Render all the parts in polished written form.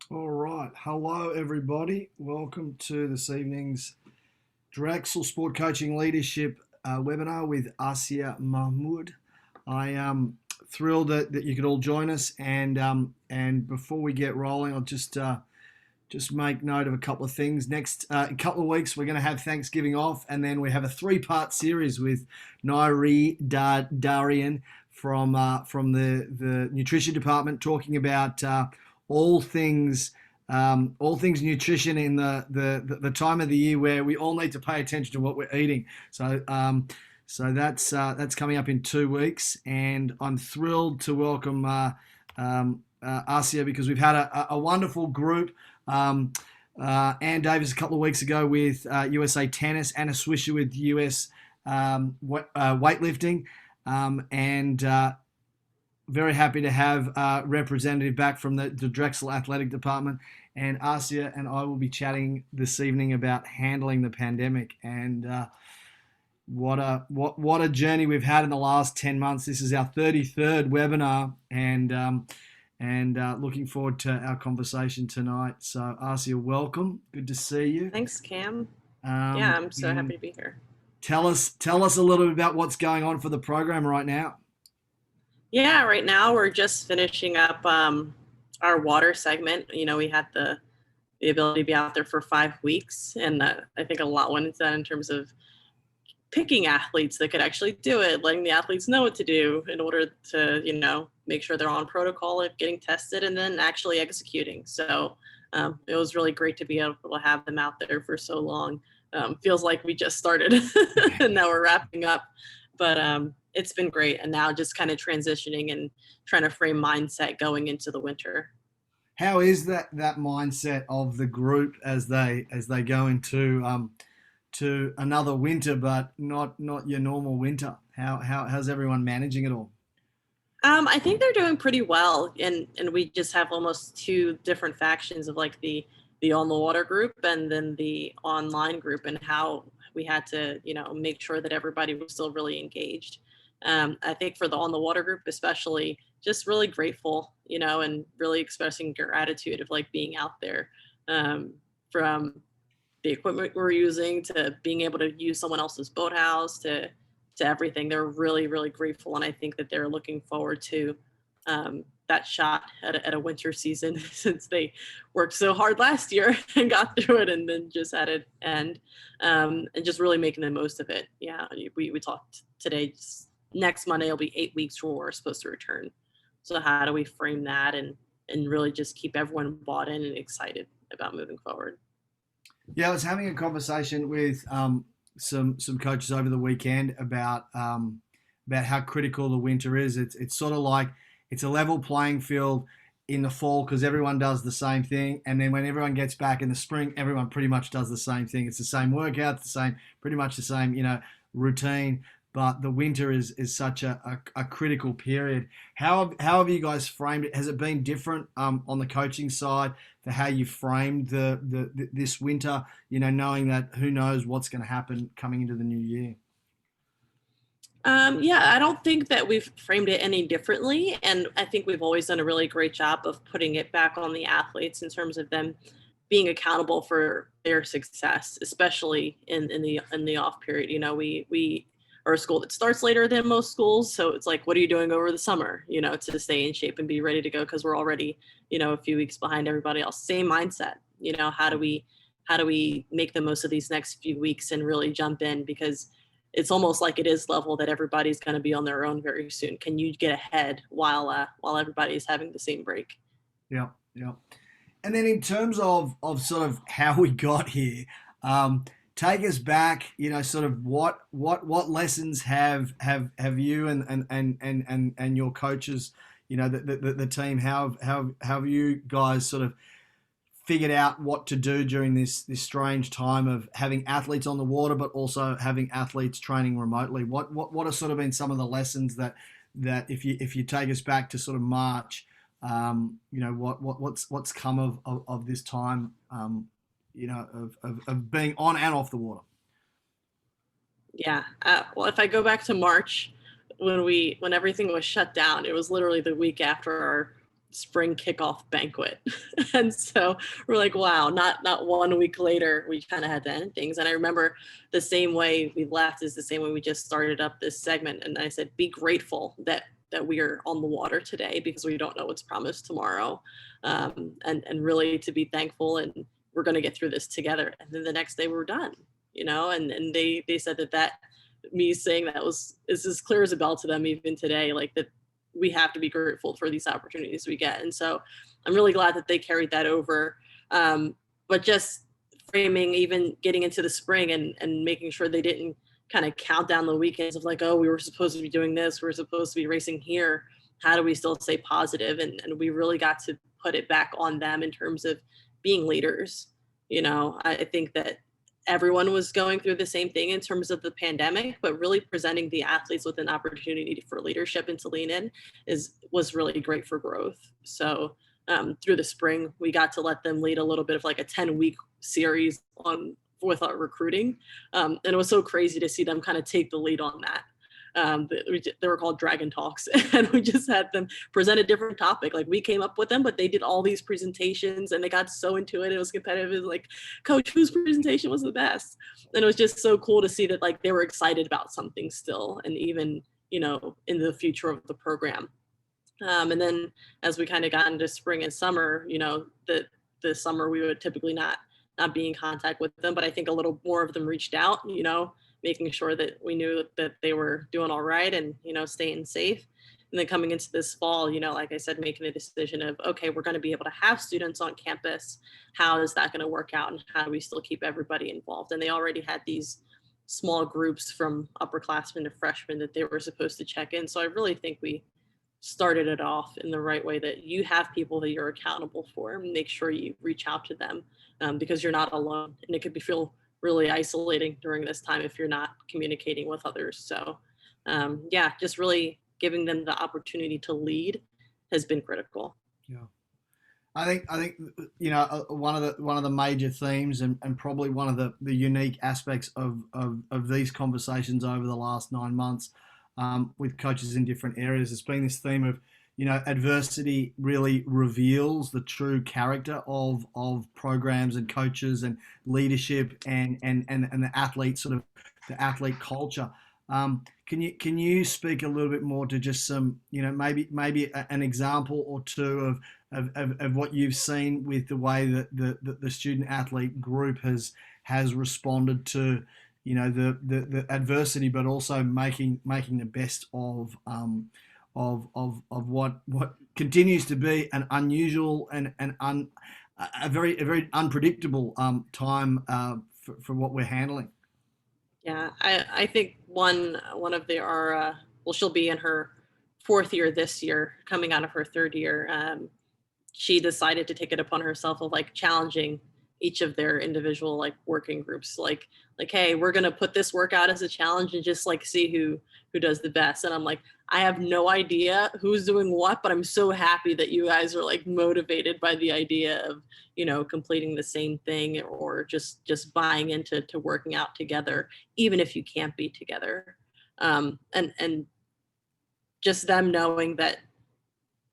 All right. Hello, everybody. Welcome to this evening's Drexel Sport Coaching Leadership webinar with Asiya Mahmud. I am thrilled that you could all join us. And before we get rolling, I'll just make note of a couple of things. Next a couple of weeks, we're going to have Thanksgiving off, and then we have a three-part series with Nairi Darian from the nutrition department, talking about all things all things nutrition in the time of the year where we all need to pay attention to what we're eating. So that's coming up in 2 weeks, and I'm thrilled to welcome Asiya, because we've had a wonderful group. Ann Davis a couple of weeks ago with USA Tennis, Anna Swisher with US weightlifting, and very happy to have a representative back from the Drexel Athletic Department. And Asiya and I will be chatting this evening about handling the pandemic, and what a journey we've had in the last 10 months. This is our 33rd webinar, and looking forward to our conversation tonight. So Asiya, welcome. Good to see you. Thanks, Cam. Yeah, I'm so happy to be here. Tell us a little bit about what's going on for the program right now. Yeah, right now we're just finishing up our water segment. You know, we had the ability to be out there for 5 weeks, and I think a lot went into that in terms of picking athletes that could actually do it, letting the athletes know what to do in order to, make sure they're on protocol of getting tested, and then actually executing. So it was really great to be able to have them out there for so long. Feels like we just started and now we're wrapping up, but it's been great. And now just kind of transitioning and trying to frame mindset going into the winter. How is that mindset of the group as they go into to another winter, but not your normal winter? How's everyone managing it all? I think they're doing pretty well, and we just have almost two different factions of like the on the water group and then the online group, and how we had to make sure that everybody was still really engaged. I think for the on the water group especially, just really grateful, and really expressing gratitude of like being out there, from the equipment we're using to being able to use someone else's boathouse to everything. They're really, really grateful. And I think that they're looking forward to that shot at a winter season since they worked so hard last year and got through it and then just had it end, and just really making the most of it. Yeah, we talked today, next Monday will be 8 weeks from where we're supposed to return. So how do we frame that and really just keep everyone bought in and excited about moving forward? Yeah, I was having a conversation with some coaches over the weekend about how critical the winter is. It's sort of like it's a level playing field in the fall because everyone does the same thing, and then when everyone gets back in the spring, everyone pretty much does the same thing. It's the same workouts, pretty much the same routine. But the winter is such a critical period. How have you guys framed it? Has it been different on the coaching side for how you framed this winter? Knowing that who knows what's going to happen coming into the new year. Yeah, I don't think that we've framed it any differently, and I think we've always done a really great job of putting it back on the athletes in terms of them being accountable for their success, especially in the off period. We are a school that starts later than most schools. So it's like, what are you doing over the summer, to stay in shape and be ready to go? Because we're already, a few weeks behind everybody else. Same mindset, how do we make the most of these next few weeks and really jump in? Because it's almost like it is level that everybody's going to be on their own very soon. Can you get ahead while everybody's having the same break? Yeah. And then in terms of sort of how we got here, take us back, sort of what lessons have you and your coaches, the team, how have you guys sort of figured out what to do during this strange time of having athletes on the water, but also having athletes training remotely? What have sort of been some of the lessons that if you take us back to sort of March, what's come of this time, of being on and off the water? Yeah. Well, if I go back to March, when everything was shut down, it was literally the week after our spring kickoff banquet. And so we're like, wow, not 1 week later, we kind of had to end things. And I remember the same way we left is the same way we just started up this segment. And I said, be grateful that we are on the water today because we don't know what's promised tomorrow. And really to be thankful, and we're going to get through this together. And then the next day we were done, and they said that me saying that is as clear as a bell to them even today, like that we have to be grateful for these opportunities we get. And so I'm really glad that they carried that over. But just framing, even getting into the spring and making sure they didn't kind of count down the weekends of like, oh, we were supposed to be doing this, we were supposed to be racing here. How do we still stay positive? And we really got to put it back on them in terms of being leaders. I think that everyone was going through the same thing in terms of the pandemic, but really presenting the athletes with an opportunity for leadership and to lean in was really great for growth. So through the spring, we got to let them lead a little bit of like a 10-week series with our recruiting. And it was so crazy to see them kind of take the lead on that. They were called Dragon Talks, and we just had them present a different topic. Like we came up with them, but they did all these presentations and they got so into it. It was competitive. It was like, coach, whose presentation was the best? And it was just so cool to see that like they were excited about something still, and even, in the future of the program. And then as we kind of got into spring and summer, the summer we would typically not be in contact with them, but I think a little more of them reached out, making sure that we knew that they were doing all right and, staying safe. And then coming into this fall, like I said, making the decision of, okay, we're going to be able to have students on campus. How is that going to work out? And how do we still keep everybody involved? And they already had these small groups from upperclassmen to freshmen that they were supposed to check in. So I really think we started it off in the right way, that you have people that you're accountable for. Make sure you reach out to them because you're not alone. And it could feel really isolating during this time if you're not communicating with others. So just really giving them the opportunity to lead has been critical. Yeah. I think one of the major themes and probably one of the unique aspects of these conversations over the last 9 months with coaches in different areas has been this theme of, adversity really reveals the true character of programs and coaches and leadership and the athlete the athlete culture. Can you speak a little bit more to just some, maybe an example or two of what you've seen with the way that the student athlete group has responded to, the adversity, but also making the best of what continues to be an unusual and a very unpredictable time for what we're handling. Yeah, I think one of she'll be in her 4th year this year, coming out of her 3rd year. She decided to take it upon herself of like challenging each of their individual like working groups, like, hey, we're going to put this workout as a challenge and just like see who does the best. And I'm like, I have no idea who's doing what, but I'm so happy that you guys are like motivated by the idea of, completing the same thing or just buying into working out together, even if you can't be together. And just them knowing that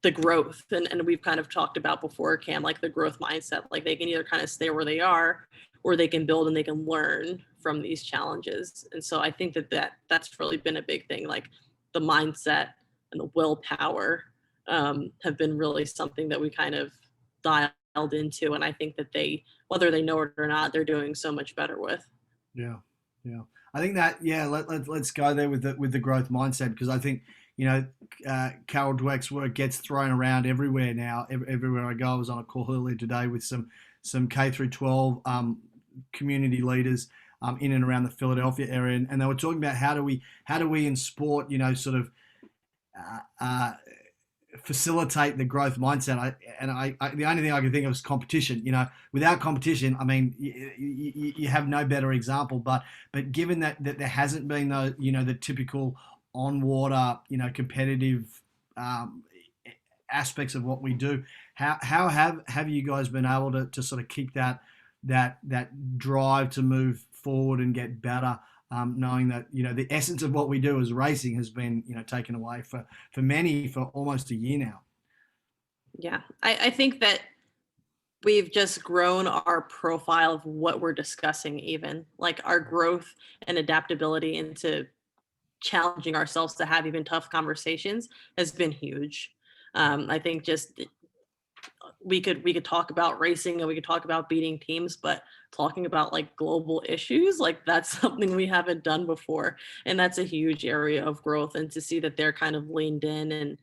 the growth, and we've kind of talked about before, Cam, like the growth mindset, like they can either kind of stay where they are or they can build and they can learn from these challenges. And so I think that's really been a big thing, like the mindset and the willpower have been really something that we kind of dialed into. And I think that they, whether they know it or not, they're doing so much better with. Yeah. I think that, let's go there with the growth mindset, because I think, Carol Dweck's work gets thrown around everywhere now. Everywhere I go, I was on a call earlier today with some K through 12 community leaders in and around the Philadelphia area, and they were talking about how do we in sport, sort of facilitate the growth mindset. I the only thing I can think of is competition. Without competition, I mean, you have no better example. But given that there hasn't been the typical on water, competitive aspects of what we do, how have you guys been able to sort of keep that drive to move forward and get better, knowing that the essence of what we do as racing has been taken away for many for almost a year now? Yeah, I think that we've just grown our profile of what we're discussing, even like our growth and adaptability into challenging ourselves to have even tough conversations has been huge. I think just we could talk about racing and we could talk about beating teams, but talking about like global issues, like that's something we haven't done before. And that's a huge area of growth. And to see that they're kind of leaned in and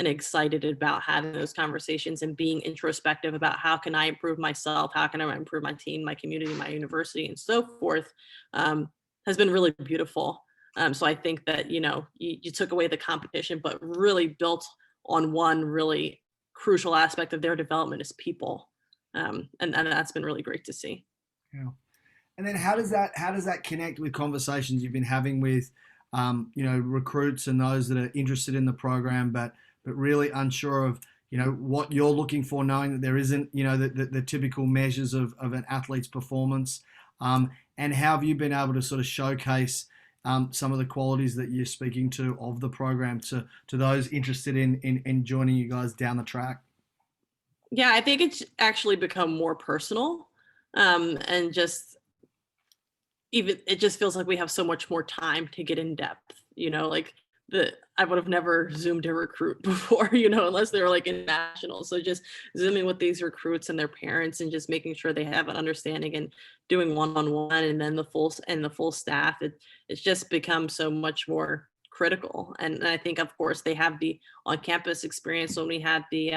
excited about having those conversations and being introspective about how can I improve myself, how can I improve my team, my community, my university, and so forth, has been really beautiful. So I think that, you took away the competition, but really built on one really crucial aspect of their development is people. And that's been really great to see. Yeah. And then how does that connect with conversations you've been having with recruits and those that are interested in the program but really unsure of what you're looking for, knowing that there isn't the typical measures of an athlete's performance, and how have you been able to sort of showcase some of the qualities that you're speaking to of the program to those interested in joining you guys down the track? Yeah, I think it's actually become more personal, and just even it just feels like we have so much more time to get in depth. Like the I would have never zoomed a recruit before, unless they were like in nationals. So just zooming with these recruits and their parents and just making sure they have an understanding and doing one-on-one, and then the full staff. It's just become so much more critical. And I think of course they have the on campus experience when we had the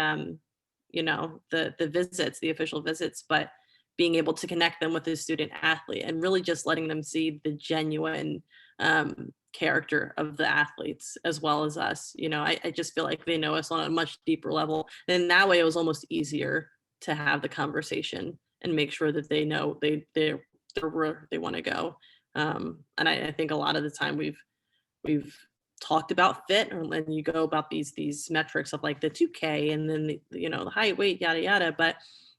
the visits, the official visits, but being able to connect them with the student athlete and really just letting them see the genuine character of the athletes as well as us. I just feel like they know us on a much deeper level. And that way it was almost easier to have the conversation and make sure that they know they're where they want to go. And I think a lot of the time we've talked about fit, or when you go about these metrics of like the 2K and then the height, weight, yada yada. But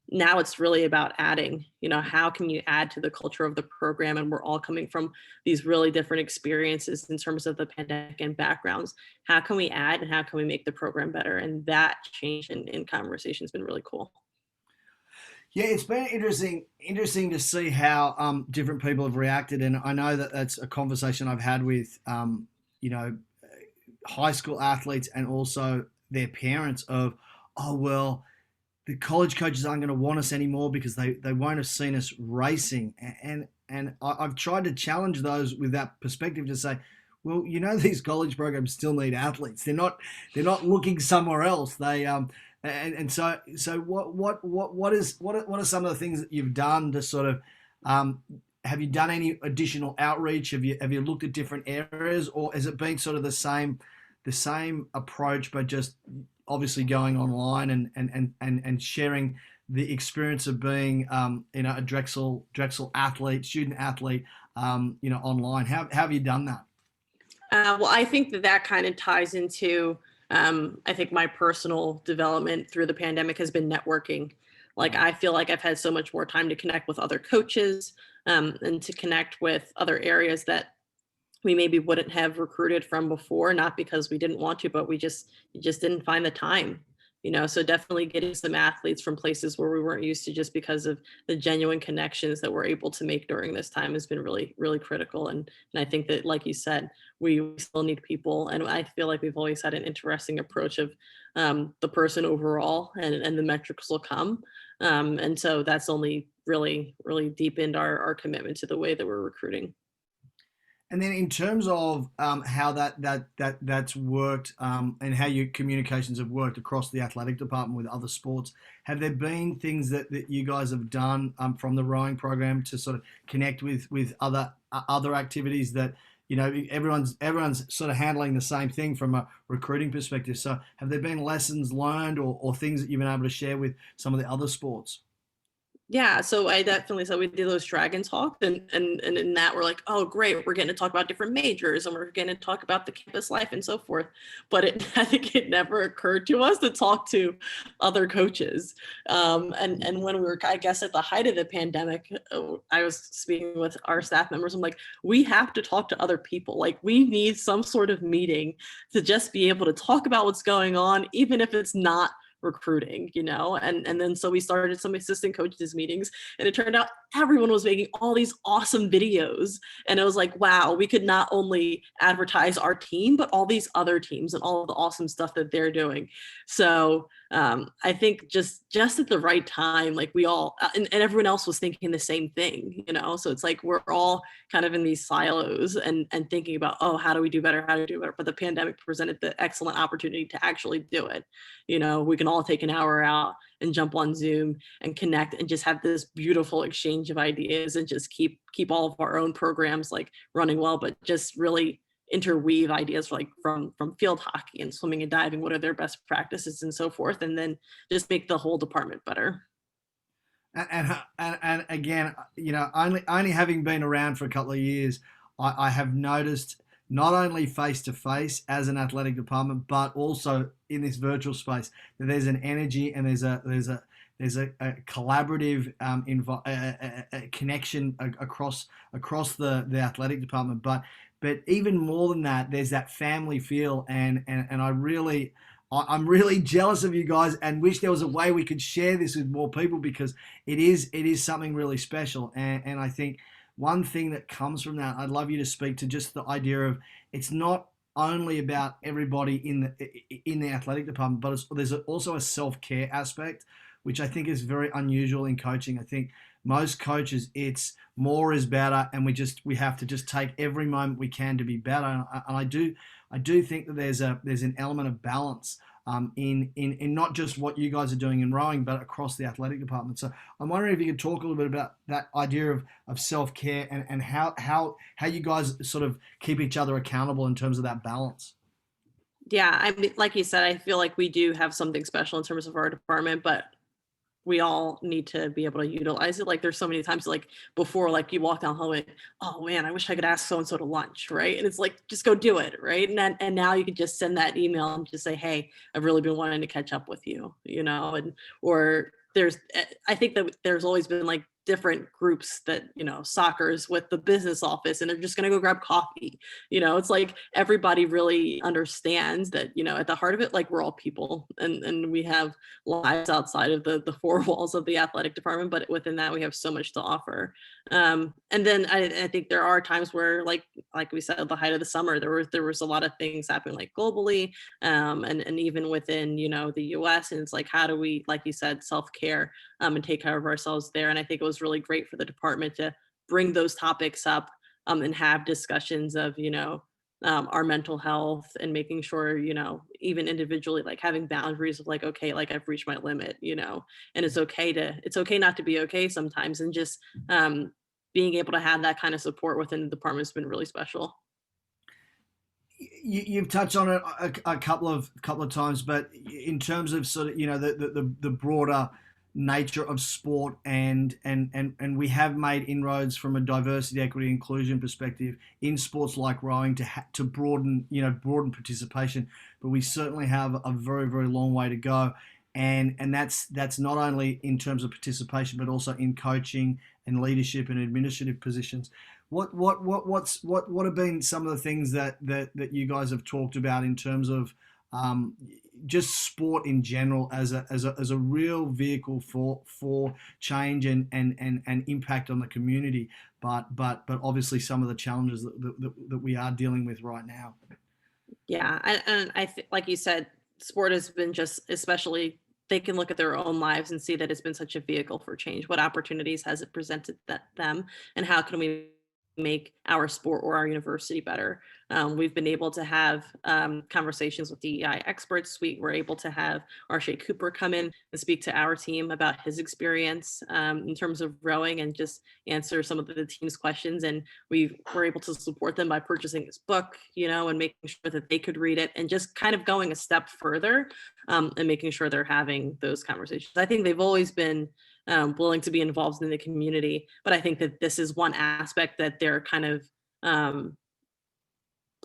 now it's really about adding, how can you add to the culture of the program? And we're all coming from these really different experiences in terms of the pandemic and backgrounds. How can we add and how can we make the program better? And that change in conversation has been really cool. Yeah, it's been interesting to see how different people have reacted, and I know that that's a conversation I've had with you know high school athletes and also their parents of, oh well, the college coaches aren't going to want us anymore because they won't have seen us racing, and I've tried to challenge those with that perspective to say, well, these college programs still need athletes. They're not looking somewhere else. They so what are some of the things that you've done to sort of have you done any additional outreach? Have you looked at different areas, or has it been sort of the same approach, but just obviously going online and sharing the experience of being a Drexel athlete, student athlete, online? How have you done that? Well, I think that kind of ties into, I think my personal development through the pandemic has been networking. Like, I feel like I've had so much more time to connect with other coaches, and to connect with other areas that we maybe wouldn't have recruited from before, not because we didn't want to, but we just didn't find the time. So definitely getting some athletes from places where we weren't used to, just because of the genuine connections that we're able to make during this time, has been really, really critical. And I think that, like you said, we still need people. And I feel like we've always had an interesting approach of the person overall, and the metrics will come. And so that's only really, really deepened our commitment to the way that we're recruiting. And then in terms of how that's worked, and how your communications have worked across the athletic department with other sports, have there been things that you guys have done from the rowing program to sort of connect with other activities that everyone's sort of handling the same thing from a recruiting perspective? So have there been lessons learned, or things that you've been able to share with some of the other sports? Yeah, so I definitely said we did those dragon talks, and in that we're like, oh great, we're getting to talk about different majors and we're getting to talk about the campus life and so forth. But I think it never occurred to us to talk to other coaches. And when we were, I guess, at the height of the pandemic, I was speaking with our staff members. I'm like, we have to talk to other people. Like, we need some sort of meeting to just be able to talk about what's going on, even if it's not recruiting, and then so we started some assistant coaches meetings, and it turned out everyone was making all these awesome videos, and it was like, wow, we could not only advertise our team, but all these other teams and all of the awesome stuff that they're doing. So I think just at the right time, like we all, and everyone else was thinking the same thing, so it's like we're all kind of in these silos and thinking about, oh, how do we do better? How do we do better? But the pandemic presented the excellent opportunity to actually do it. We can all take an hour out and jump on Zoom and connect and just have this beautiful exchange of ideas and just keep all of our own programs like running well, but just really interweave ideas like from field hockey and swimming and diving, what are their best practices and so forth, and then just make the whole department better. And again, only having been around for a couple of years, I have noticed not only face to face as an athletic department, but also in this virtual space that there's an energy and there's a collaborative connection across the athletic department. But even more than that, there's that family feel, and I'm really jealous of you guys and wish there was a way we could share this with more people, because it is something really special. And I think one thing that comes from that, I'd love you to speak to just the idea of, it's not only about everybody in the athletic department, but there's also a self-care aspect, which I think is very unusual in coaching. I think most coaches, it's more is better, and we have to just take every moment we can to be better. And I do think that there's an element of balance in not just what you guys are doing in rowing, but across the athletic department. So I'm wondering if you could talk a little bit about that idea of self-care and how you guys sort of keep each other accountable in terms of that balance. Yeah, I mean, like you said, I feel like we do have something special in terms of our department, but we all need to be able to utilize it. Like there's so many times, like before, like you walk down the hallway, oh man, I wish I could ask so-and-so to lunch, right? And it's like, just go do it, right? And now you can just send that email and just say, hey, I've really been wanting to catch up with you, or I think that there's always been like different groups that, soccer's with the business office and they're just going to go grab coffee. It's like everybody really understands that, at the heart of it, like we're all people and we have lives outside of the four walls of the athletic department, but within that we have so much to offer. And then I think there are times where like we said, at the height of the summer, there was a lot of things happening like globally, and even within, the US, and it's like, how do we, like you said, self-care, and take care of ourselves there. And I think it was really great for the department to bring those topics up, and have discussions of, our mental health and making sure, even individually, like having boundaries of like, okay, like I've reached my limit, and it's okay not to be okay sometimes. And just being able to have that kind of support within the department has been really special. You've touched on it a couple of times, but in terms of sort of, the broader nature of sport, and we have made inroads from a diversity, equity, inclusion perspective in sports like rowing to broaden participation, but we certainly have a very, very long way to go, and that's not only in terms of participation, but also in coaching and leadership and administrative positions. What have been some of the things that you guys have talked about in terms of just sport in general as a real vehicle for change and impact on the community, but obviously some of the challenges that we are dealing with right now? Yeah, and I think, like you said, sport has been just, especially, they can look at their own lives and see that it's been such a vehicle for change. What opportunities has it presented them, and how can we make our sport or our university better? We've been able to have conversations with DEI experts. We were able to have Arshay Cooper come in and speak to our team about his experience in terms of rowing, and just answer some of the team's questions. And we were able to support them by purchasing his book, and making sure that they could read it, and just kind of going a step further, and making sure they're having those conversations. I think they've always been willing to be involved in the community, but I think that this is one aspect that they're kind of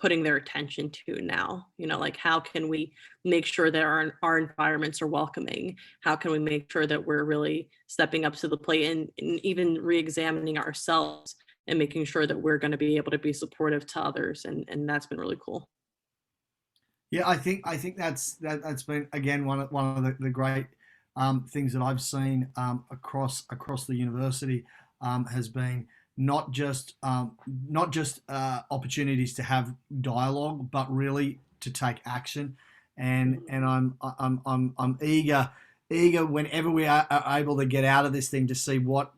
putting their attention to now. Like, how can we make sure that our environments are welcoming? How can we make sure that we're really stepping up to the plate, and even re-examining ourselves and making sure that we're going to be able to be supportive to others? And that's been really cool. Yeah, I think that's been again one of the great things that I've seen across the university has been not just opportunities to have dialogue, but really to take action. And I'm eager whenever we are able to get out of this thing to see what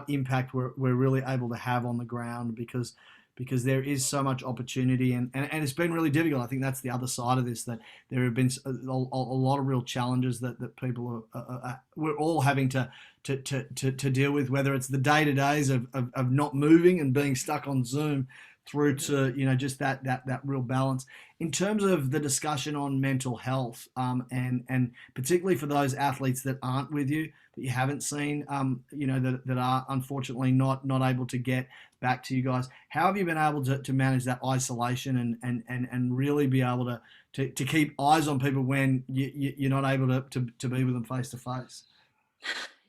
impact we're really able to have on the ground, because there is so much opportunity, and it's been really difficult. I think that's the other side of this, that there have been a lot of real challenges that people we're all having to deal with, whether it's the day-to-days of not moving and being stuck on Zoom, through to just that real balance in terms of the discussion on mental health, and particularly for those athletes that aren't with you, that you haven't seen, that are unfortunately not able to get back to you guys. How have you been able to manage that isolation and really be able to keep eyes on people when you're not able to be with them face to face?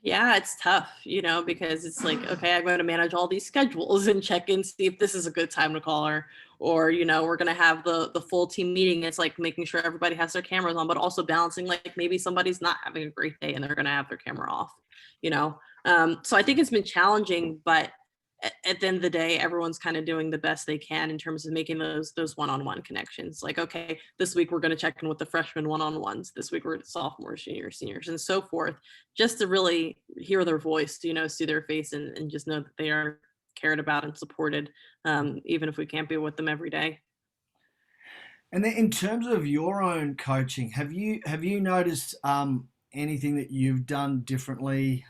Yeah, it's tough, because it's like, okay, I'm going to manage all these schedules and check in, see if this is a good time to call her, or we're going to have the full team meeting. It's like making sure everybody has their cameras on, but also balancing, like, maybe somebody's not having a great day and they're going to have their camera off, you know. So I think it's been challenging, but at the end of the day, everyone's kind of doing the best they can in terms of making those one-on-one connections. Like, okay, this week we're going to check in with the freshmen one-on-ones. This week we're sophomores, juniors, seniors, and so forth, just to really hear their voice, see their face, and just know that they are cared about and supported, even if we can't be with them every day. And then in terms of your own coaching, have you noticed anything that you've done differently?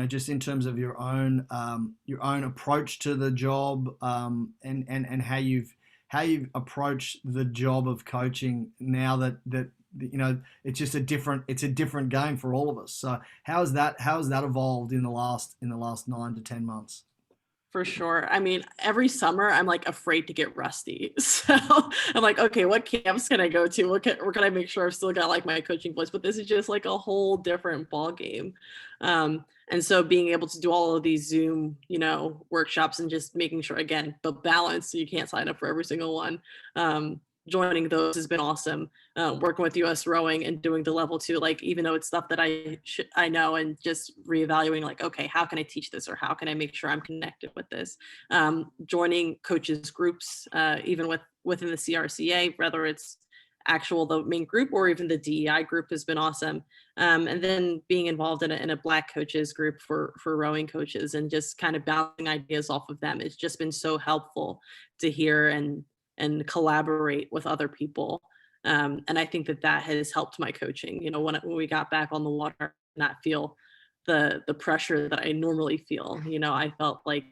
Just in terms of your own approach to the job, and how you've approached the job of coaching now that it's a different game for all of us. So how has that evolved in the last 9 to 10 months? For sure. I mean, every summer I'm like afraid to get rusty. So I'm like, okay, what camps can I go to? Where can I make sure I've still got like my coaching voice? But this is just like a whole different ball game. And so being able to do all of these Zoom, workshops, and just making sure, again, the balance, so you can't sign up for every single one. Joining those has been awesome. Working with US Rowing and doing the level 2, like, even though it's stuff that I know, and just reevaluating, like, okay, how can I teach this, or how can I make sure I'm connected with this? Joining coaches groups, even within the CRCA, whether it's the main group or even the DEI group, has been awesome. And then being involved in a Black coaches group for rowing coaches, and just kind of bouncing ideas off of them. It's just been so helpful to hear and collaborate with other people. And I think that has helped my coaching. When we got back on the water, not feel the pressure that I normally feel. I felt like,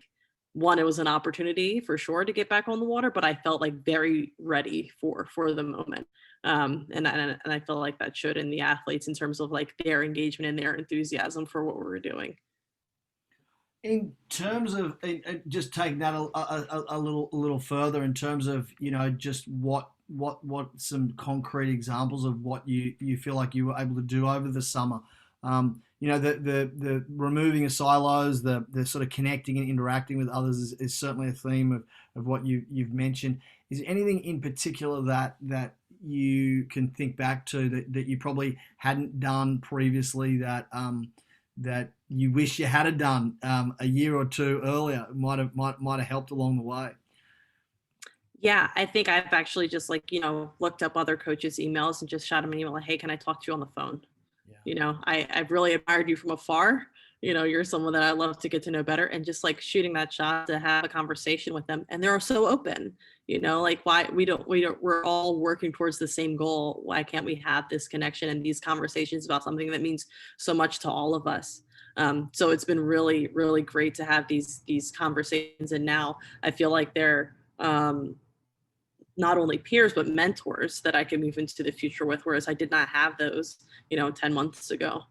one, it was an opportunity for sure to get back on the water, but I felt like very ready for the moment. And I feel like that showed in the athletes in terms of like their engagement and their enthusiasm for what we were doing. In terms of just taking that a little further, in terms of just what some concrete examples of what you feel like you were able to do over the summer. The removing of silos, the sort of connecting and interacting with others is certainly a theme of what you've mentioned. Is there anything in particular that you can think back to that you probably hadn't done previously, that you wish you had done a year or two earlier? Might have helped along the way. Yeah, I think I've actually just looked up other coaches' emails and just shot them an email like, hey, can I talk to you on the phone? Yeah. I've really admired you from afar. You're someone that I love to get to know better, and just like shooting that shot to have a conversation with them. And they're so open, like, why we're all working towards the same goal. Why can't we have this connection and these conversations about something that means so much to all of us? So it's been really, really great to have these conversations. And now I feel like they're, not only peers, but mentors that I can move into the future with, whereas I did not have those, 10 months ago.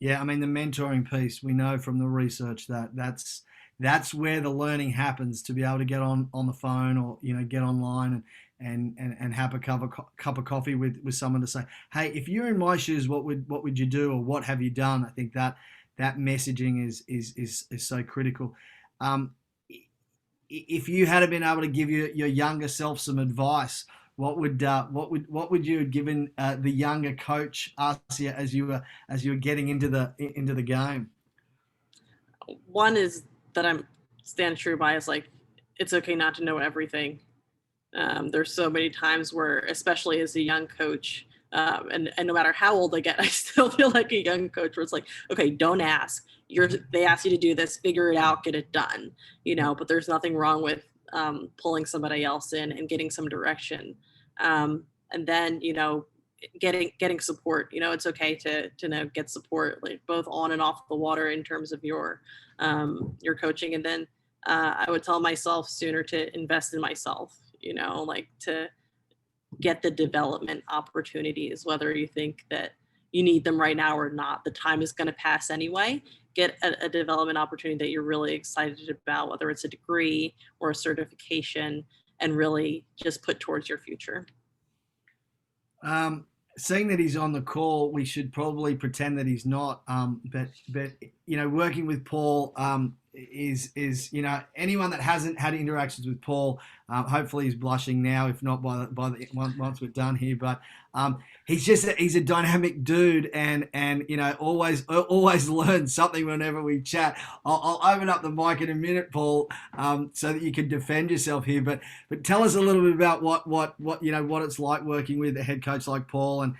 Yeah, I mean, the mentoring piece, we know from the research that's where the learning happens, to be able to get on the phone, or get online and have a cup of coffee with someone to say, hey, if you're in my shoes, what would you do, or what have you done? I think that messaging is so critical. If you had been able to give your younger self some advice, what would you have given the younger coach Asiya as you were getting into the game? One is that I'm stand true by is like, it's okay not to know everything. There's so many times where, especially as a young coach, and no matter how old I get, I still feel like a young coach where it's like, okay, don't ask. They ask you to do this, figure it out, get it done, but there's nothing wrong with pulling somebody else in and getting some direction. And then, getting support. It's okay to get support, like both on and off the water in terms of your coaching. And then I would tell myself sooner to invest in myself, like to get the development opportunities, whether you think that you need them right now or not. The time is going to pass anyway. Get a development opportunity that you're really excited about, whether it's a degree or a certification, and really just put towards your future. Seeing that he's on the call, we should probably pretend that he's not. But working with Paul is anyone that hasn't had interactions with Paul, hopefully he's blushing now, if not once we're done here. But he's a dynamic dude, and always learn something whenever we chat. I'll open up the mic in a minute, Paul, so that you can defend yourself here. But tell us a little bit about what it's like working with a head coach like Paul, and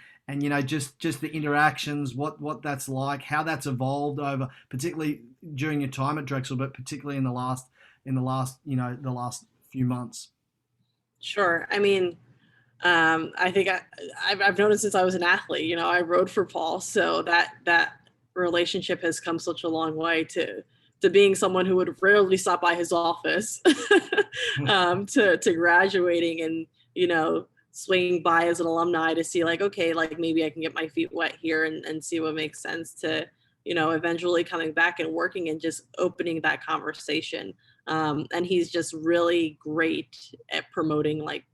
just the interactions, what that's like, how that's evolved over, particularly during your time at Drexel, but particularly in the last few months. Sure. I mean, I think I've known it since I was an athlete. I rode for Paul, so that relationship has come such a long way to being someone who would rarely stop by his office, to graduating and swinging by as an alumni to see like, okay, like maybe I can get my feet wet here and see what makes sense, to eventually coming back and working and just opening that conversation. And he's just really great at promoting like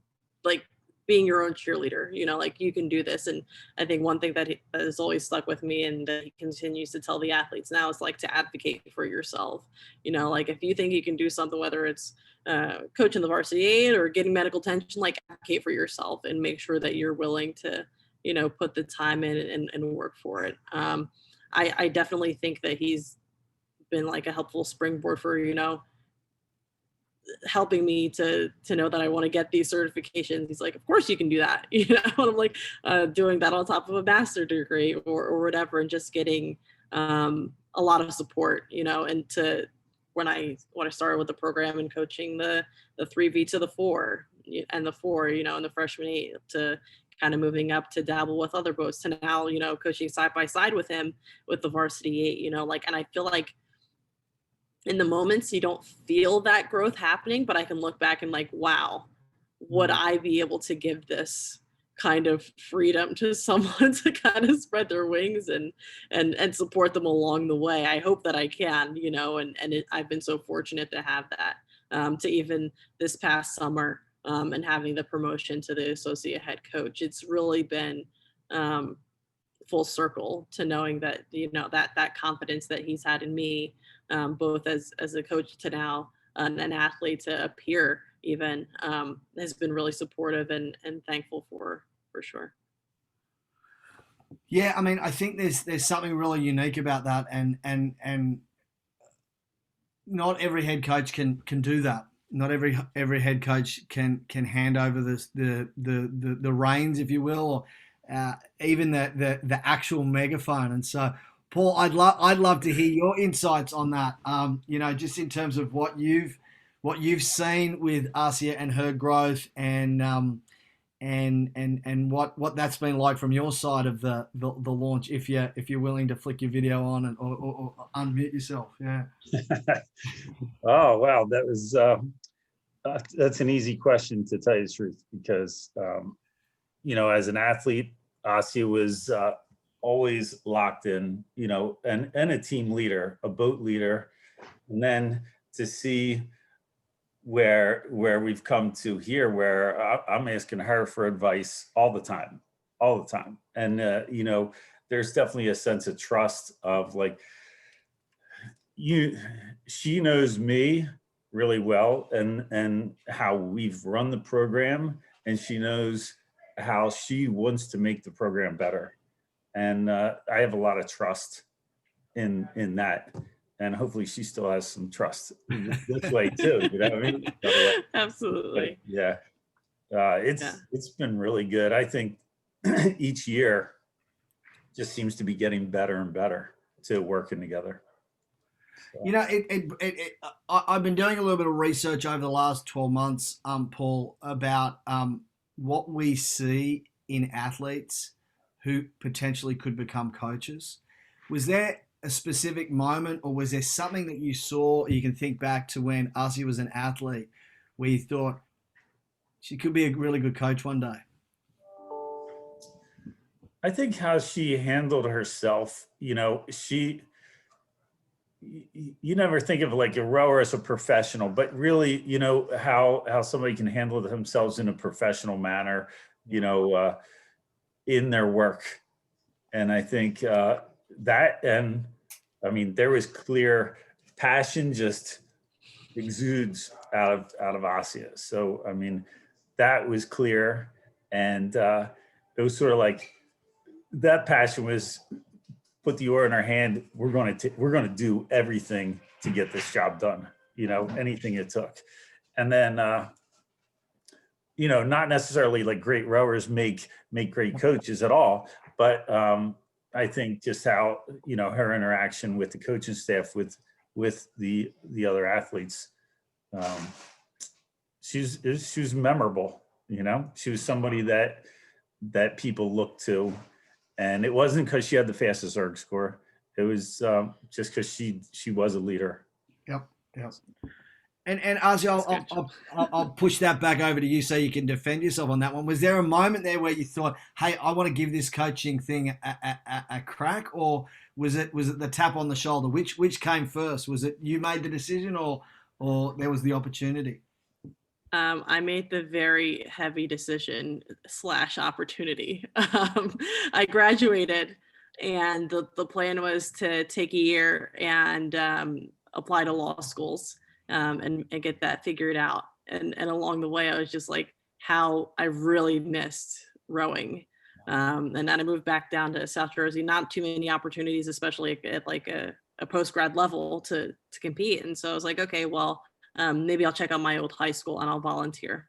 being your own cheerleader, like you can do this. And I think one thing that has always stuck with me and that he continues to tell the athletes now is like to advocate for yourself. Like if you think you can do something, whether it's coaching the varsity 8 or getting medical attention, like advocate for yourself and make sure that you're willing to, put the time in and work for it. I definitely think that he's been like a helpful springboard for, helping me to know that I want to get these certifications. He's like, of course you can do that. And I'm like doing that on top of a master's degree or whatever, and just getting a lot of support, and when I started with the program and coaching the 3V to the 4 and the 4, and the freshman 8, to kind of moving up to dabble with other boats, to now, coaching side by side with him with the varsity 8, and I feel like in the moments you don't feel that growth happening, but I can look back and like, wow, would I be able to give this kind of freedom to someone to kind of spread their wings and support them along the way? I hope that I can, I've been so fortunate to have that, to even this past summer, and having the promotion to the associate head coach. It's really been full circle to knowing that, that confidence that he's had in me, both as a coach to now an athlete to a peer even, has been really supportive and thankful for sure. Yeah, I mean, I think there's something really unique about that, and not every head coach can do that. Not every head coach can hand over the reins, if you will, or even the actual megaphone. And so, Paul, I'd love to hear your insights on that. Just in terms of what you've seen with Asiya and her growth, and what that's been like from your side of the launch. If you're willing to flick your video on or unmute yourself, yeah. Oh wow, that was that's an easy question, to tell you the truth, because as an athlete, Asiya was always locked in, and a team leader, a boat leader, and then to see where we've come to here, where I'm asking her for advice all the time, and there's definitely a sense of trust of like, she knows me really well and how we've run the program, and she knows how she wants to make the program better. And I have a lot of trust in that. And hopefully she still has some trust this way too. You know what I mean? Absolutely. But yeah. It's been really good. I think each year just seems to be getting better and better to working together. So. You know, I've been doing a little bit of research over the last 12 months, Paul, about what we see in athletes who potentially could become coaches. Was there a specific moment, or was there something that you saw, you can think back to when Asiya was an athlete, where you thought she could be a really good coach one day? I think how she handled herself, you never think of like a rower as a professional, but really, how somebody can handle themselves in a professional manner, in their work. And I think that, and I mean, there was clear passion just exudes out of Asiya. So, I mean, that was clear. And it was sort of like, that passion was put the oar in our hand. We're going to do everything to get this job done, anything it took. And then, not necessarily like great rowers make great coaches at all, but I think just how, her interaction with the coaching staff, with the other athletes, she was memorable, she was somebody that people look to. And it wasn't because she had the fastest erg score. It was just because she was a leader. Yep. And Asiya, I'll push that back over to you so you can defend yourself on that one. Was there a moment there where you thought, "Hey, I want to give this coaching thing a crack," or was it the tap on the shoulder? Which came first? Was it you made the decision, or there was the opportunity? I made the very heavy decision / opportunity. I graduated, and the plan was to take a year and apply to law schools and get that figured out. And along the way, I was just like, how I really missed rowing. And then I moved back down to South Jersey. Not too many opportunities, especially at like a post-grad level to compete. And so I was like, okay, well, maybe I'll check out my old high school and I'll volunteer.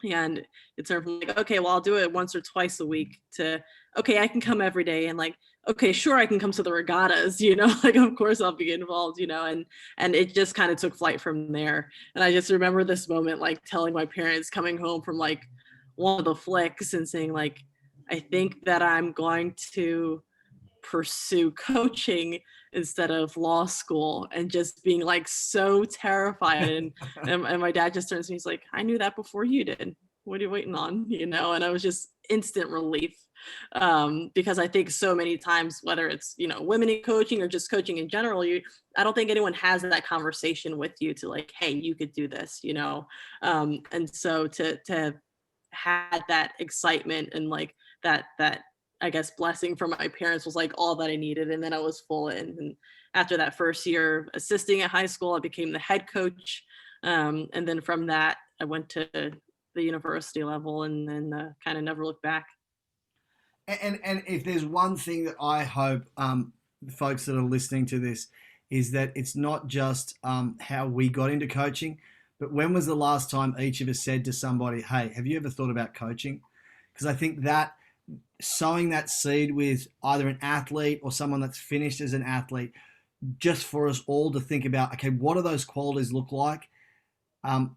And it turned from like, okay, well, I'll do it once or twice a week to, okay, I can come every day, and like, okay, sure, I can come to the regattas, like, of course I'll be involved, and it just kind of took flight from there. And I just remember this moment, like telling my parents coming home from like one of the flicks and saying like, I think that I'm going to pursue coaching instead of law school, and just being like so terrified. And my dad just turns to me, he's like, I knew that before you did. What are you waiting on? And I was just instant relief. Because I think so many times, whether it's, women in coaching or just coaching in general, I don't think anyone has that conversation with you to like, hey, you could do this, and so to have that excitement and like that I guess blessing from my parents was like all that I needed. And then I was full in. And after that first year assisting at high school, I became the head coach. And then from that, I went to the university level, and then kind of never looked back. And if there's one thing that I hope folks that are listening to this is that it's not just how we got into coaching, but when was the last time each of us said to somebody, hey, have you ever thought about coaching? Because I think that sowing that seed with either an athlete or someone that's finished as an athlete, just for us all to think about, okay, what do those qualities look like?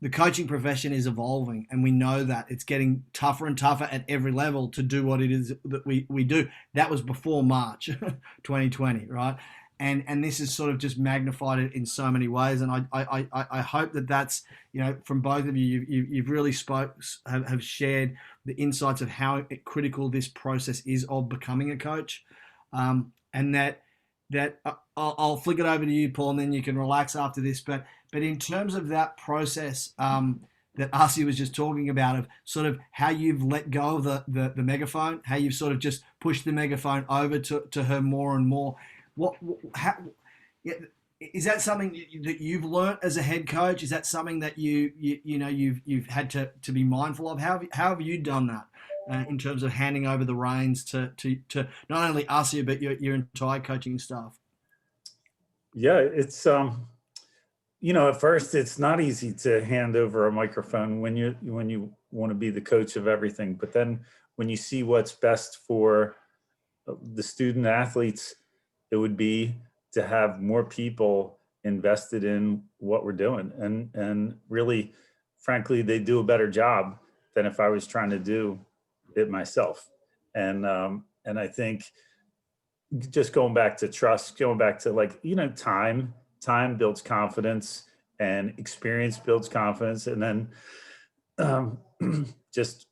The coaching profession is evolving, and we know that it's getting tougher and tougher at every level to do what it is that we do. That was before March 2020, right? And this is sort of just magnified it in so many ways. And I hope that that's, from both of you, you've really have shared the insights of how critical this process is of becoming a coach. And that I'll flick it over to you, Paul, and then you can relax after this. But in terms of that process that Asiya was just talking about, of sort of how you've let go of the megaphone, how you've sort of just pushed the megaphone over to her more and more. is that something that you've learnt as a head coach? Is that something that you've had to be mindful of? How have you done that in terms of handing over the reins to not only Asiya but your entire coaching staff? Yeah, it's at first it's not easy to hand over a microphone when you want to be the coach of everything, but then when you see what's best for the student athletes, it would be to have more people invested in what we're doing, and really, frankly, they do a better job than if I was trying to do it myself. And I think just going back to trust, going back to time builds confidence, and experience builds confidence, and then just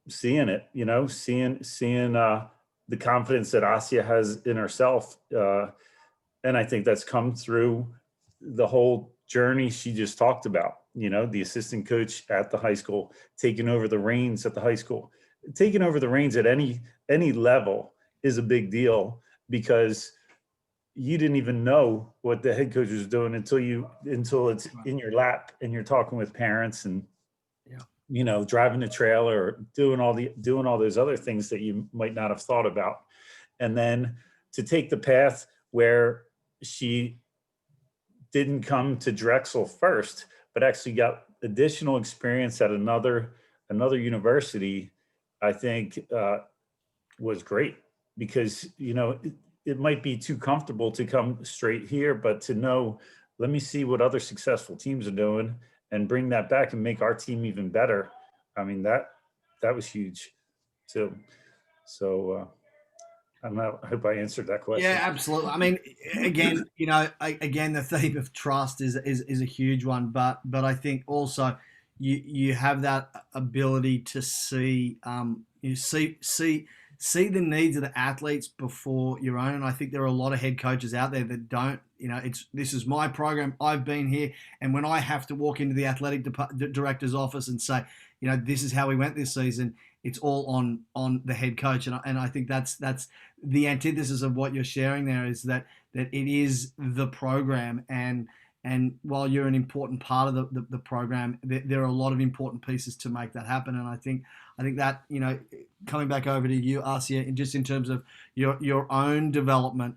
seeing it, seeing the confidence that Asiya has in herself. And I think that's come through the whole journey she just talked about, the assistant coach at the high school, taking over the reins at the high school. Taking over the reins at any level is a big deal, because you didn't even know what the head coach was doing until it's in your lap and you're talking with parents and driving the trailer, or doing all those other things that you might not have thought about. And then to take the path where she didn't come to Drexel first, but actually got additional experience at another university, I think was great, because it might be too comfortable to come straight here, but to know, let me see what other successful teams are doing and bring that back and make our team even better. I mean, that was huge too. So I hope I answered that question. Yeah, absolutely. I mean, again, the theme of trust is a huge one, but I think also you have that ability to see see the needs of the athletes before your own. And I think there are a lot of head coaches out there that don't. This is my program. I've been here, and when I have to walk into the athletic director's office and say, this is how we went this season, it's all on the head coach. And I think that's the antithesis of what you're sharing there, is that it is the program, and while you're an important part of the program, there are a lot of important pieces to make that happen. And I think that, coming back over to you, Asiya, just in terms of your own development,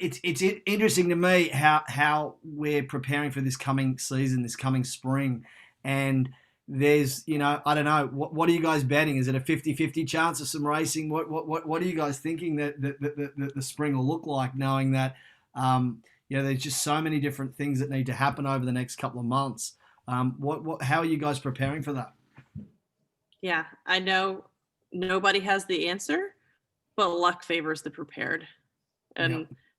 it's interesting to me how we're preparing for this coming season, this coming spring, and there's, I don't know, what are you guys betting? Is it a 50-50 chance of some racing? What are you guys thinking that the spring will look like, knowing that there's just so many different things that need to happen over the next couple of months? How are you guys preparing for that? Yeah, I know nobody has the answer, but luck favors the prepared.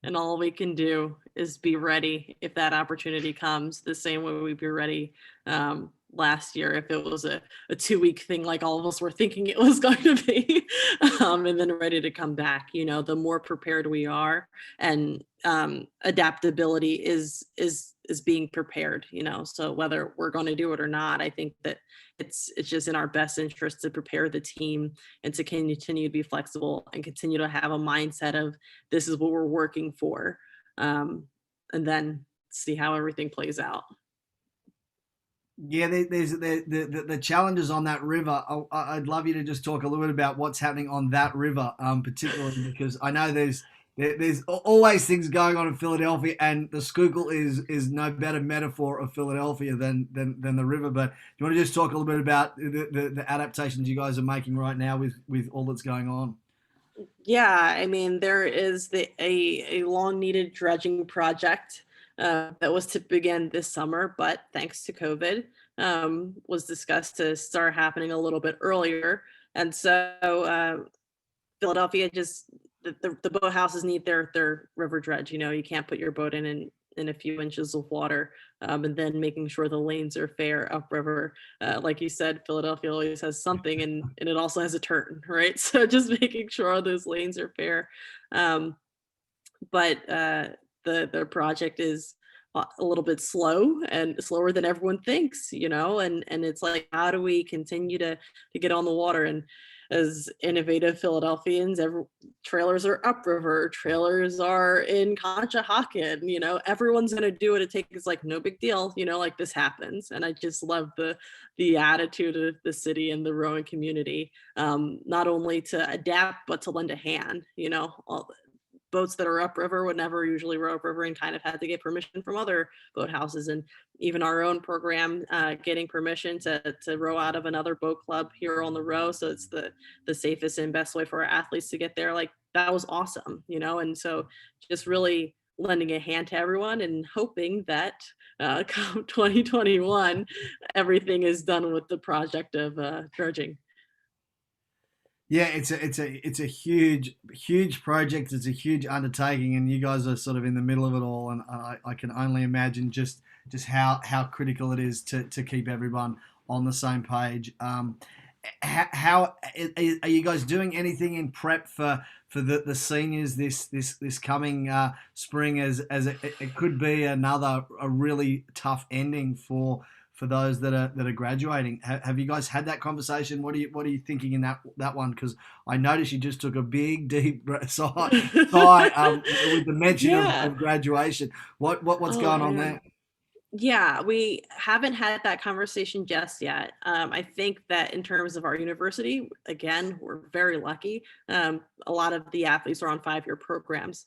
And all we can do is be ready if that opportunity comes, the same way we'd be ready last year if it was a 2-week thing like all of us were thinking it was going to be, and then ready to come back. The more prepared we are, and adaptability is being prepared, so whether we're going to do it or not, I think that it's just in our best interest to prepare the team and to continue to be flexible and continue to have a mindset of, this is what we're working for, and then see how everything plays out. Yeah, there's the challenges on that river. I'd love you to just talk a little bit about what's happening on that river, particularly because I know there's always things going on in Philadelphia, and the Schuylkill is no better metaphor of Philadelphia than the river. But do you want to just talk a little bit about the adaptations you guys are making right now with all that's going on? Yeah, I mean, there is a long needed dredging project that was to begin this summer, but thanks to COVID, was discussed to start happening a little bit earlier. And so Philadelphia just, the boathouses need their river dredge. You can't put your boat in a few inches of water, and then making sure the lanes are fair upriver. Like you said, Philadelphia always has something, and it also has a turn, right? So just making sure those lanes are fair. But the project is a little bit slow, and slower than everyone thinks, and it's like, how do we continue to get on the water? And as innovative Philadelphians, trailers are upriver, trailers are in Conshohocken, everyone's going to do it. It's like no big deal, like this happens. And I just love the attitude of the city and the rowing community, not only to adapt, but to lend a hand. All boats that are upriver would never usually row upriver and kind of had to get permission from other boathouses. And even our own program, getting permission to row out of another boat club here on the row. So it's the safest and best way for our athletes to get there. Like that was awesome, and so just really lending a hand to everyone and hoping that come 2021, everything is done with the project of dredging. Yeah, it's a huge project. It's a huge undertaking, and you guys are sort of in the middle of it all. And I can only imagine just how critical it is to keep everyone on the same page. How are you guys doing anything in prep for the seniors this coming spring? As it could be a really tough ending for those that are graduating. Have you guys had that conversation? What are you thinking in that one? Because I noticed you just took a big deep sigh with the mention of graduation. What's going on there? Yeah, we haven't had that conversation just yet. I think that in terms of our university, again, we're very lucky. A lot of the athletes are on 5-year programs.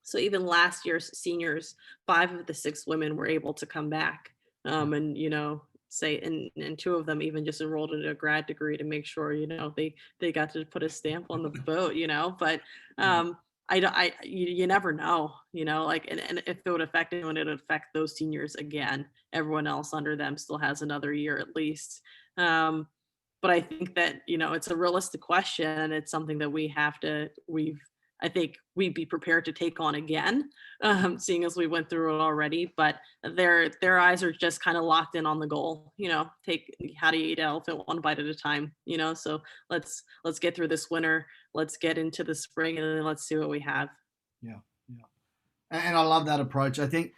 So even last year's seniors, 5 of the 6 women were able to come back. And say and 2 of them even just enrolled in a grad degree to make sure they got to put a stamp on the boat, but you never know, and if it would affect anyone, it would affect those seniors again. Everyone else under them still has another year at least. But I think that it's a realistic question, and it's something that I think we'd be prepared to take on again, seeing as we went through it already. But their eyes are just kind of locked in on the goal. How do you eat an elephant one bite at a time? So let's get through this winter. Let's get into the spring, and then let's see what we have. Yeah. And I love that approach. I think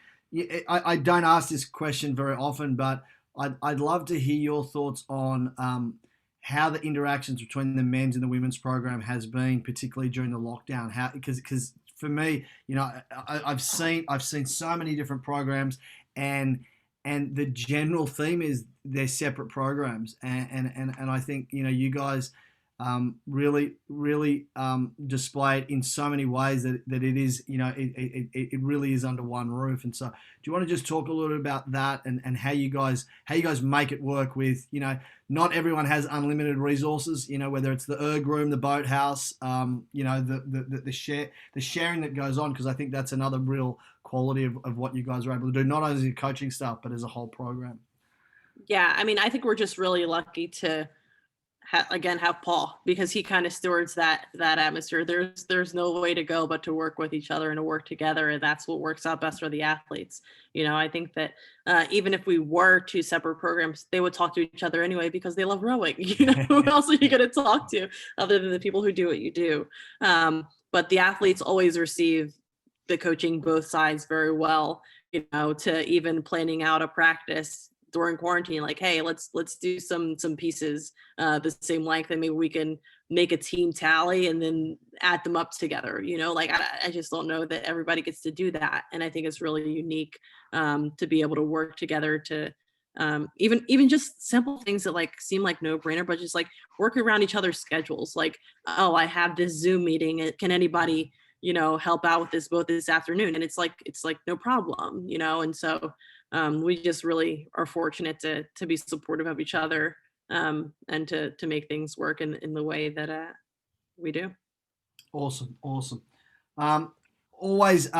I don't ask this question very often, but I'd love to hear your thoughts on how the interactions between the men's and the women's program has been, particularly during the lockdown. Because for me, I've seen so many different programs, and the general theme is they're separate programs, and I think you guys really display it in so many ways that it is it really is under one roof. And so, do you want to just talk a little bit about that and how you guys make it work with not everyone has unlimited resources, whether it's the erg room, the boathouse, the sharing that goes on, because I think that's another real quality of what you guys are able to do, not only as a coaching staff but as a whole program. Yeah, I mean, I think we're just really lucky to have Paul, because he kind of stewards that atmosphere. There's no way to go but to work with each other and to work together, and that's what works out best for the athletes. I think that even if we were 2 separate programs, they would talk to each other anyway because they love rowing. Who else are you going to talk to other than the people who do what you do? But the athletes always receive the coaching both sides very well, to even planning out a practice during quarantine, like, hey, let's do some pieces the same length, and maybe we can make a team tally and then add them up together. I just don't know that everybody gets to do that, and I think it's really unique to be able to work together to even just simple things that seem like no brainer, but just work around each other's schedules. Like, oh, I have this Zoom meeting. Can anybody help out with this boat this afternoon? And it's like no problem, and so we just really are fortunate to be supportive of each other and to make things work in the way that we do. Awesome. Always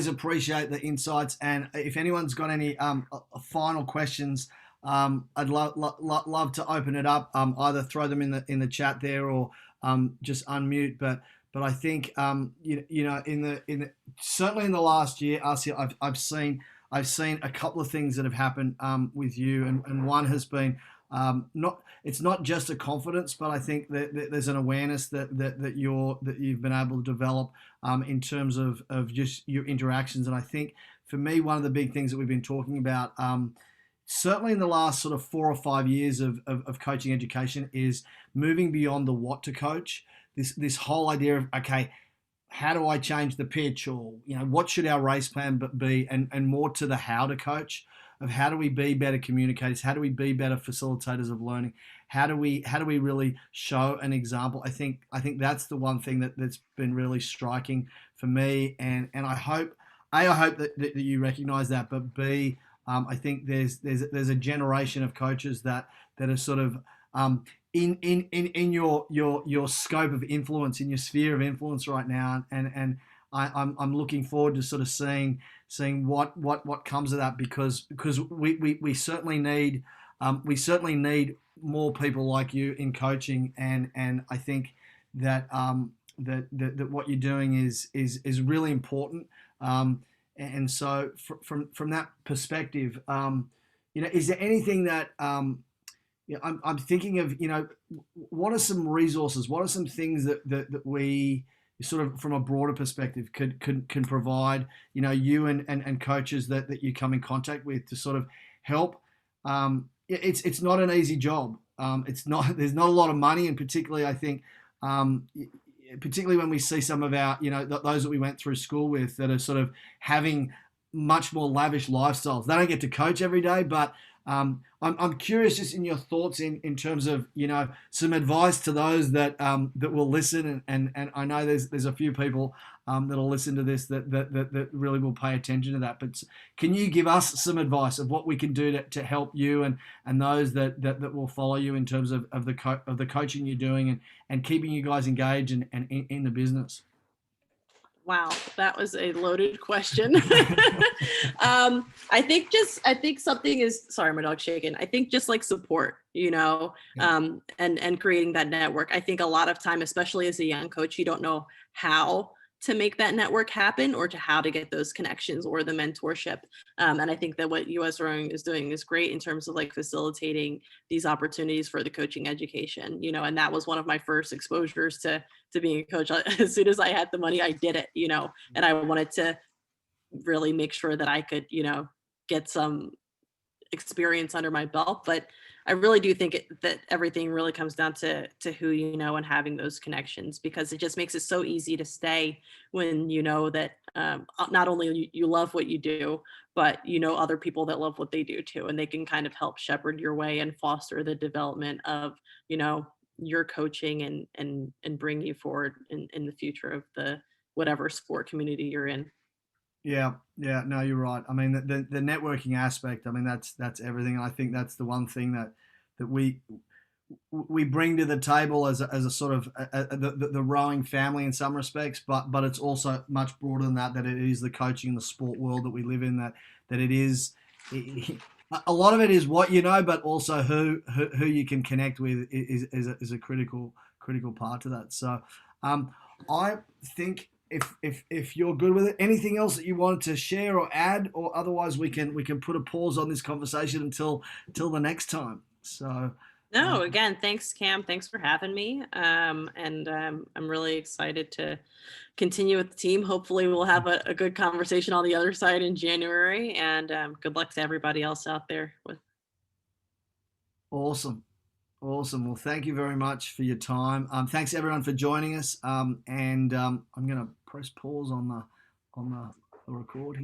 appreciate the insights, and if anyone's got any final questions, I'd love to open it up. Either throw them in the chat there, or just unmute. But I think certainly in the last year, Asiya, I've seen a couple of things that have happened with you, and one has been it's not just a confidence, but I think that there's an awareness that you've been able to develop in terms of just your interactions. And I think for me, one of the big things that we've been talking about certainly in the last sort of 4 or 5 years of coaching education is moving beyond the what to coach. This whole idea of, okay, how do I change the pitch, or what should our race plan be, and more to the how to coach, of how do we be better communicators, how do we be better facilitators of learning, how do we really show an example. I think that's the one thing that's been really striking for me, and I hope that you recognize that, but B, I think there's a generation of coaches that are sort of in your scope of influence, in your sphere of influence right now, and I'm looking forward to sort of seeing what comes of that, because we certainly need more people like you in coaching, and I think that that what you're doing is really important, and so from that perspective, is there anything that I'm thinking of, what are some resources, what are some things that we sort of from a broader perspective can provide, you and coaches that you come in contact with to sort of help. It's not an easy job. There's not a lot of money, and particularly I think, particularly when we see some of our, those that we went through school with that are sort of having much more lavish lifestyles. They don't get to coach every day, but I'm curious just in your thoughts in terms of, some advice to those that will listen, and I know there's a few people that'll listen to this that really will pay attention to that. But can you give us some advice of what we can do to help you and those that will follow you in terms of the coaching you're doing and keeping you guys engaged and in the business? Wow, that was a loaded question. I think something is, sorry, my dog's shaking. I think just like support, and creating that network. I think a lot of time, especially as a young coach, you don't know how to make that network happen or to how to get those connections or the mentorship. And I think that what US Rowing is doing is great in terms of like facilitating these opportunities for the coaching education, and that was one of my first exposures to being a coach. As soon as I had the money, I did it, and I wanted to really make sure that I could, get some experience under my belt. But I really do think that everything really comes down to who you know and having those connections, because it just makes it so easy to stay when you know that not only you love what you do, but other people that love what they do too, and they can kind of help shepherd your way and foster the development of your coaching and bring you forward in the future of the whatever sport community you're in. Yeah, no, you're right. I mean, the networking aspect, I mean, that's everything. And I think that's the one thing that we bring to the table as a sort of the rowing family in some respects, but it's also much broader than that. That it is the coaching and the sport world that we live in. That it is a lot of it is what you know, but also who you can connect with is a critical part to that. So, I think. If you're good with it, anything else that you wanted to share or add, or otherwise we can put a pause on this conversation until the next time. So no, again, thanks, Cam. Thanks for having me. I'm really excited to continue with the team. Hopefully we'll have a good conversation on the other side in January, and good luck to everybody else out there. Awesome. Well, thank you very much for your time. Thanks everyone for joining us. And I'm going to press pause on the record here.